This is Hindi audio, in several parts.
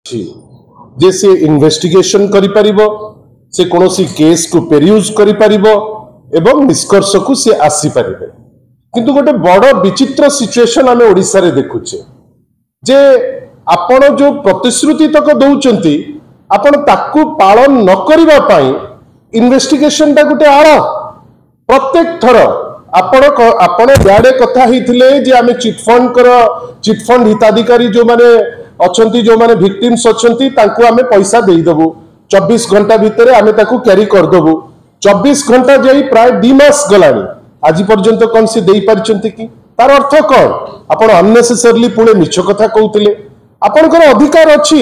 जे से इन्वेस्टिगेशन करि परिबो, से कोनोसी केस को पेरियूज करि परिबो एवं निष्कर्ष को से आसी परिबे। किंतु गोटे बड़ विचित्र सिचुएशन आमे ओडिसा रे देखुचे जे आपण जो प्रतिश्रुति तक दउचंती आपण ताकू पालन न करिबा पई इन्वेस्टिगेशन ता गोटे आड़ प्रत्येक थर आपण याडे कथा हिथिले जे आमे चिटफंड हिताधिकारी जो माने अछंती जो माने विक्टिम्स अछंती तांको आमे पैसा देई दबु 24 घंटा भितर आमे ताकू कैरी कर दबु 24 घंटा जाई प्राय 2 मास गलानी आज पर्यंत कौन से देई पारचंती की तार अर्थ कौन आपण अननेसेसरली पुणे मिछ कथा कहउतिले आपनकर अधिकार अछि।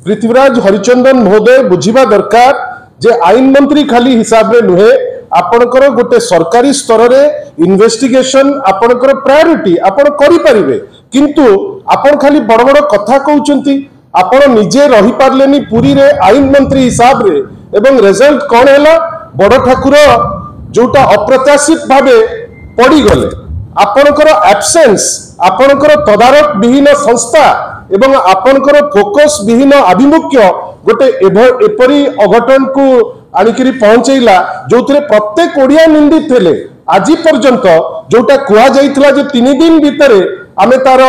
पृथ्वीराज हरिचंदन महोदय बुझिबा दरकार जे आईन मंत्री खाली हिसाब रे नुहे आपनकर गोटे सरकारी स्तर रे इन्वेस्टिगेशन आपनकर प्रायोरिटी आपण करि परिबे किंतु आपण खाली बड़ बड़ कथा कहउचंती आपण निजे रही पारलेनी पुरी रे आईन मंत्री हिसाब रे एवं रिजल्ट कोन हैला बड़ ठाकुर जोटा अप्रत्याशित भावे पड़ी गले आपनकर एब्सेंस आपनकर तदारक विहीन संस्था एवं आपनकर फोकस विहीन आभिमुख्य गोटे एपरी अघटन को आनिकरी पहुंचैला जो प्रत्येक ओडिया निंदित थे आज पर्यंत जोटा कह जाइथिला जे 3 दिन भितरे आमे तार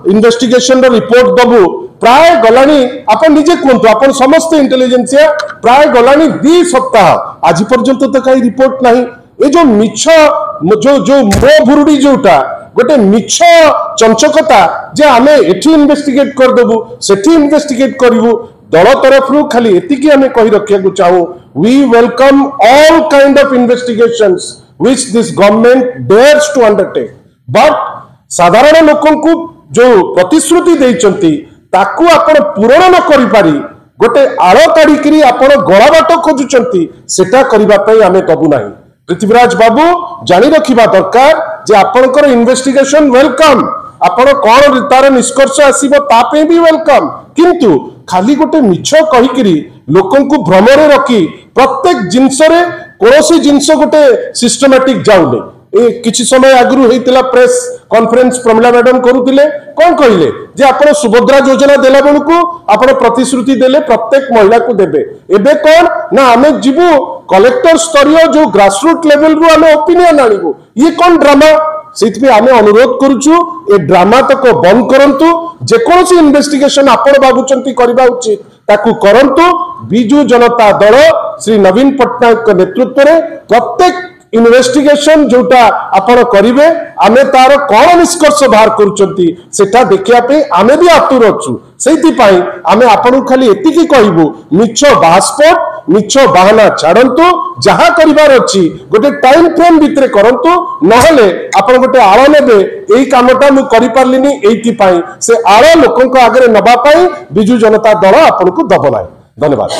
इन्वेस्टिगेशन रिपोर्ट दबु प्राय गलानी आपण निजे कहतु आपण समस्त इंटेलिजेंसिया प्राय गलानी 2 सप्ताह आज पर्यंत तो कई रिपोर्ट नहीं ए जो मिछ जो मो भुरुडी जोटा गोटे मिछ चंचकता जे आमे एठी इन्वेस्टिगेट कर देबु सेठी इन्वेस्टिगेट करिवु दल तरफ रु खाली एतिकी आमे कहि रखिया को चाहू we welcome all kind of investigations which this government dares to undertake but साधारण लोकन को जो प्रतिश्रुति देइचंती ताकू आपण पूर्ण न करि पारी गोटे आळ काढिकरी आपण गळा बाट खोजुचंती सेटा करिबा पई आमे दबु नाही। पृथ्वीराज बाबू जानी रखिबा दरकार जे आपनकर इन्वेस्टिगेशन वेलकम आपण कोन तार निष्कर्ष आसीबो तापे भी वेलकम किंतु खाली गोटे मिछ कहिकरी लोकन को भ्रमरे रखी प्रत्येक जिंस रे कोनोसी जिंस गोटे सिस्टमैटिक जाउले ए किछि समय आगरु हेतिला प्रेस कॉन्फ्रेंस प्रमिला मैडम करूतिले कोन कहिले जे आपण सुभद्रा योजना देला बेलकू आपण प्रतिश्रुति देले प्रत्येक महिला को देबे एबे कोन ना आमे जिबु कलेक्टर स्तरीय जो ग्रासरूट लेवल रु आमे ओपिनियन आनिबु ये कोन ड्रामा सेति आमे अनुरोध करूछु ए ड्रामा तक बंद करंतु जे कोनसी इन्वेस्टिगेशन आपण बाबुचंती करबा उचित ताकू करंतु बिजू जनता दल श्री नवीन पटनायक के नेतृत्व रे प्रत्येक इन्वेस्टिगेशन जोटा आपण करिवे आमे तार कोन निष्कर्ष बाहर करूचंती सेटा देखिया पे आमे भी आतुर अछु सेति पई आमे आपण खाली एतिकी कहबू मिछ बास्पोर्ट मिछ बहाना छाड़ंतु जहा करिवार अछि गोटे टाइम फ्रेम भितरे करंतु नहले आपण गोटे आळ नेबे एई कामटा मु करि पारलिनी एति पई से आळ लोकन को आगरे नबा पई बिजू जनता दल आपण को दबनाय। धन्यवाद।